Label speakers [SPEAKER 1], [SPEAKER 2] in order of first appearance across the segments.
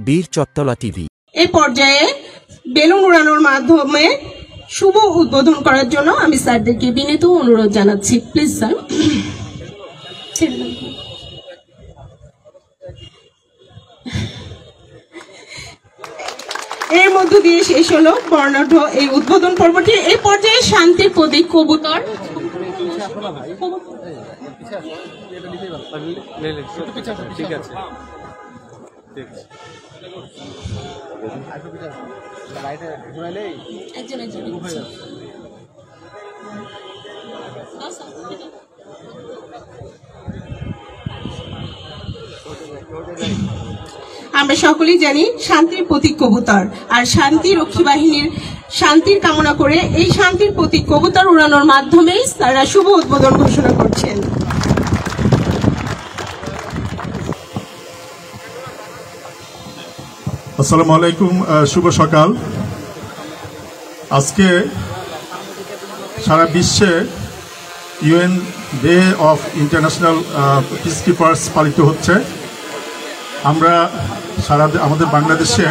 [SPEAKER 1] বীর চত্তলা টিভি।
[SPEAKER 2] এই পর্যায়ে বেলুন উড়ানোর মাধ্যমে শুভ উদ্বোধন করার জন্য আমি স্যারদেরকে বিনীত অনুরোধ জানাচ্ছি। Please sir. এর মধ্য দিয়ে শেষ হলো বর্ণাঢ্য এই উদ্বোধন পর্বটি। এই পর্যায়ে শান্তির প্রতীক কবুতর আমরা সকলেই জানি শান্তির প্রতীক কবুতর, আর শান্তি রক্ষী বাহিনীর শান্তির কামনা করে এই শান্তির প্রতীক কবুতর উড়ানোর মাধ্যমেই তারা শুভ উদ্বোধন ঘোষণা করছেন।
[SPEAKER 3] আসসালামু আলাইকুম, শুভ সকাল। আজকে সারা বিশ্বে ইউএন ডে অফ ইন্টারন্যাশনাল পিসকিপার্স পালিত হচ্ছে। আমরা আমাদের বাংলাদেশে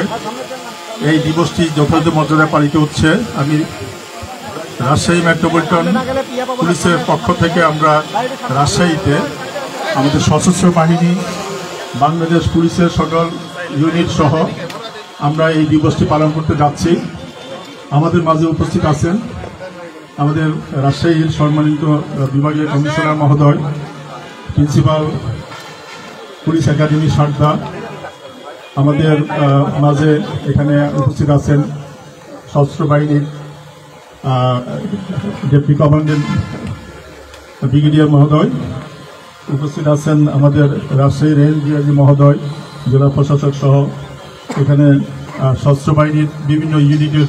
[SPEAKER 3] এই দিবসটি যথাযথ মর্যাদায় পালিত হচ্ছে। আমি রাজশাহী মেট্রোপলিটন পুলিশের পক্ষ থেকে আমরা রাজশাহীতে আমাদের সশস্ত্র বাহিনী, বাংলাদেশ পুলিশের সকল ইউনিট সহ আমরা এই দিবসটি পালন করতে যাচ্ছি। আমাদের মাঝে উপস্থিত আছেন আমাদের রাজশাহীর সম্মানিত বিভাগীয় কমিশনার মহোদয়, প্রিন্সিপাল পুলিশ একাডেমি সারদা। আমাদের মাঝে এখানে উপস্থিত আছেন সশস্ত্র বাহিনীর ডেপুটি কমান্ডেন্ট ব্রিগেডিয়ার মহোদয়। উপস্থিত আছেন আমাদের রাজশাহী রেঞ্জ ডিআইজি মহোদয়, জেলা প্রশাসক সহ এখানে সশস্ত্র বাহিনীর বিভিন্ন ইউনিটের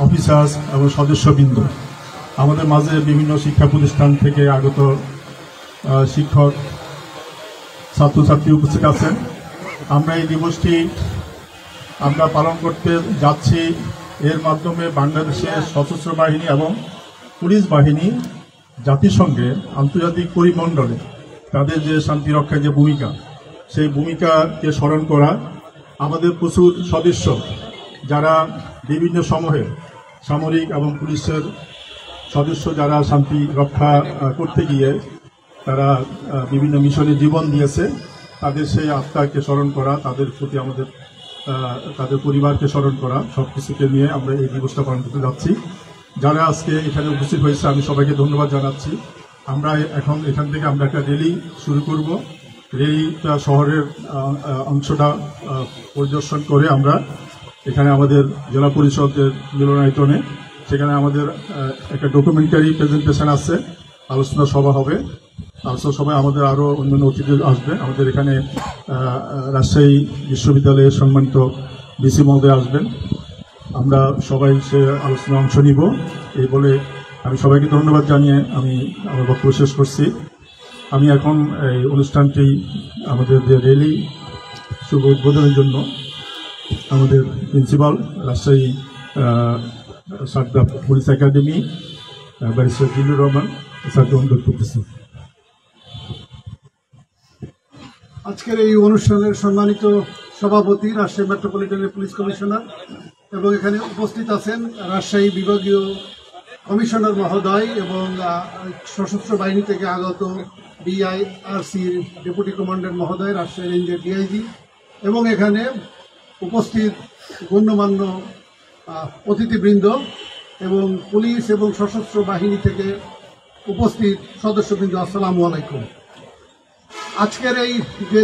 [SPEAKER 3] অফিসার্স এবং সদস্যবৃন্দ। আমাদের মাঝে বিভিন্ন শিক্ষা প্রতিষ্ঠান থেকে আগত শিক্ষক, ছাত্রছাত্রী উপস্থিত আছেন। আমরা এই দিবসটি আমরা পালন করতে যাচ্ছি। এর মাধ্যমে বাংলাদেশের সশস্ত্র বাহিনী এবং পুলিশ বাহিনী জাতিসংঘের আন্তর্জাতিক পরিমণ্ডলে তাদের যে শান্তি রক্ষার যে ভূমিকা, সেই ভূমিকাকে স্মরণ করা। আমাদের প্রচুর সদস্য যারা বিভিন্ন সময়ে সামরিক এবং পুলিশের সদস্য যারা শান্তি রক্ষা করতে গিয়ে তারা বিভিন্ন মিশনে জীবন দিয়েছে, তাদের সেই আত্মাকে স্মরণ করা, তাদের প্রতি আমাদের তাদের পরিবারকে স্মরণ করা, সব কিছুকে নিয়ে আমরা এই দিবসটা পালন করতে যাচ্ছি। যারা আজকে এখানে উপস্থিত হয়েছে আমি সবাইকে ধন্যবাদ জানাচ্ছি। আমরা এখন এখান থেকে আমরা একটা র্যালি শুরু করব। র্যালিটা শহরের অংশটা পরিদর্শন করে আমরা এখানে আমাদের জেলা পরিষদের মিলনায়তনে সেখানে আমাদের একটা ডকুমেন্টারি প্রেজেন্টেশন আছে, আলোচনা সভা হবে। আলোচনা সভায় আমাদের আরও অন্যান্য অতিথি আসবে। আমাদের এখানে রাজশাহী বিশ্ববিদ্যালয়ের সম্মানিত ডিসি মহোদয় আসবেন। আমরা সবাই সে আলোচনায় অংশ নিব। এই বলে আমি সবাইকে ধন্যবাদ জানিয়ে আমি আমার বক্তব্য শেষ করছি। আমি এখন এই অনুষ্ঠানটি আমাদের যে র্যালি শুভ উদ্বোধনের জন্য আমাদের principal Rajshahi Sarada police academy barrister Zillur Rahman স্যারকে অনুরোধ করতেছি।
[SPEAKER 4] আজকের এই অনুষ্ঠানের সম্মানিত সভাপতি রাজশাহী মেট্রোপলিটনের পুলিশ কমিশনার এবং এখানে উপস্থিত আছেন রাজশাহী বিভাগীয় কমিশনার মহোদয় এবং সশস্ত্র বাহিনী থেকে আগত বিআইআরসির ডেপুটি কমান্ডার মহোদয়, রাজশাহী রেঞ্জের ডিআইজি এবং এখানে উপস্থিত গণ্যমান্য অতিথিবৃন্দ এবং পুলিশ এবং সশস্ত্র বাহিনী থেকে উপস্থিত সদস্যবৃন্দ, আসসালামু আলাইকুম। আজকের এই যে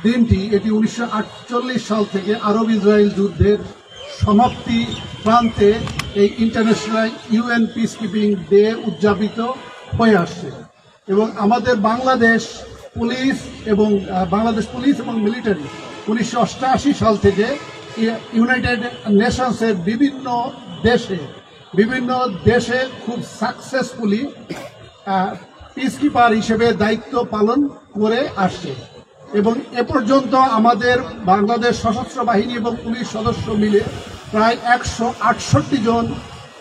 [SPEAKER 4] দিনটি, এটি 1948 সাল থেকে আরব ইসরায়েল যুদ্ধের সমাপ্তি প্রান্তে এই international UN peace keeping day উদযাপিত হয়ে আসছে এবং আমাদের বাংলাদেশ পুলিশ এবং মিলিটারি 1988 সাল থেকে ইউনাইটেড নেশনসের বিভিন্ন দেশে খুব সাকসেসফুলি পিসকিপার হিসেবে দায়িত্ব পালন করে আসছে এবং এ পর্যন্ত আমাদের বাংলাদেশ সশস্ত্র বাহিনী এবং পুলিশ সদস্য মিলে প্রায় 168 জন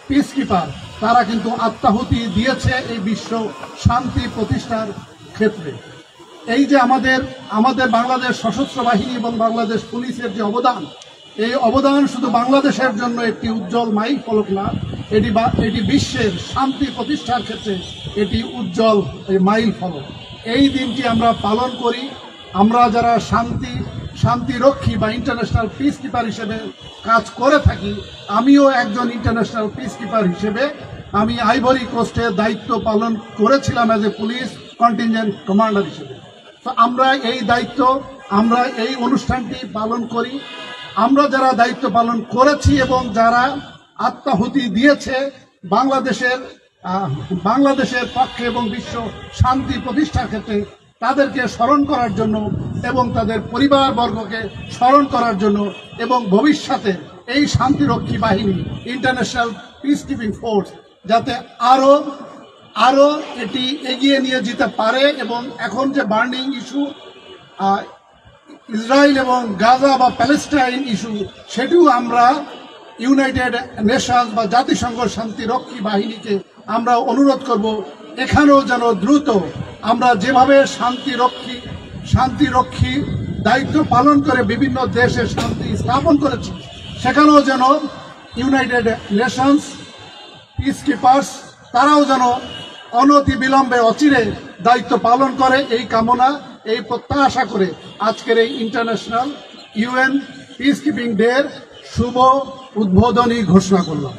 [SPEAKER 4] পিসকিপার তারা কিন্তু আত্মাহুতি দিয়েছে এই বিশ্ব শান্তি প্রতিষ্ঠার ক্ষেত্রে। এই যে আমাদের বাংলাদেশ সশস্ত্র বাহিনী এবং বাংলাদেশ পুলিশের যে অবদান, এই অবদান শুধু বাংলাদেশের জন্য একটি উজ্জ্বল মাইল ফলক না, এটি বিশ্বের শান্তি প্রতিষ্ঠার ক্ষেত্রে এটি উজ্জ্বল মাইল ফলক। এই দিনটি আমরা পালন করি। আমরা যারা শান্তিরক্ষী বা ইন্টারন্যাশনাল পিস কিপার হিসেবে কাজ করে থাকি, আমিও একজন ইন্টারন্যাশনাল পিস কিপার হিসেবে আমি আইভরি কোস্টের দায়িত্ব পালন করেছিলাম as a police contingent commander হিসেবে। তো আমরা এই অনুষ্ঠানটি পালন করি। আমরা যারা দায়িত্ব পালন করেছি এবং যারা আত্মাহুতি দিয়েছে বাংলাদেশের পক্ষে এবং বিশ্ব শান্তি প্রতিষ্ঠার ক্ষেত্রে, তাদেরকে স্মরণ করার জন্য এবং তাদের পরিবারবর্গকে স্মরণ করার জন্য, এবং ভবিষ্যতে এই শান্তিরক্ষী বাহিনী ইন্টারন্যাশনাল পিস কিপিং ফোর্স যাতে আরো এটি এগিয়ে নিয়ে যেতে পারে। এবং এখন যে বার্নিং ইস্যু ইসরায়েল এবং গাজা বা প্যালেস্টাইন ইস্যু, সেটিও আমরা ইউনাইটেড নেশনস বা জাতিসংঘ শান্তিরক্ষী বাহিনীকে আমরা অনুরোধ করব, এখানেও যেন দ্রুত আমরা যেভাবে শান্তিরক্ষী দায়িত্ব পালন করে বিভিন্ন দেশে শান্তি স্থাপন করেছি, সেখানেও যেন ইউনাইটেড নেশনস পিস কিপার্স তারাও যেন অনতি বিলম্বে অচিরে দায়িত্ব পালন করে, এই কামনা, এই প্রত্যাশা করে আজকের এই international UN peace keeping day এর শুভ উদ্বোধনী ঘোষণা করলাম।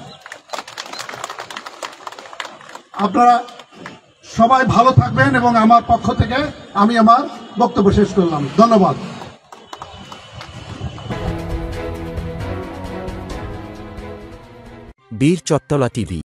[SPEAKER 4] আপনারা সবাই ভালো থাকবেন এবং আমার পক্ষ থেকে আমি আমার বক্তব্য শেষ করলাম। ধন্যবাদ।
[SPEAKER 1] বীর চত্তলা টিভি।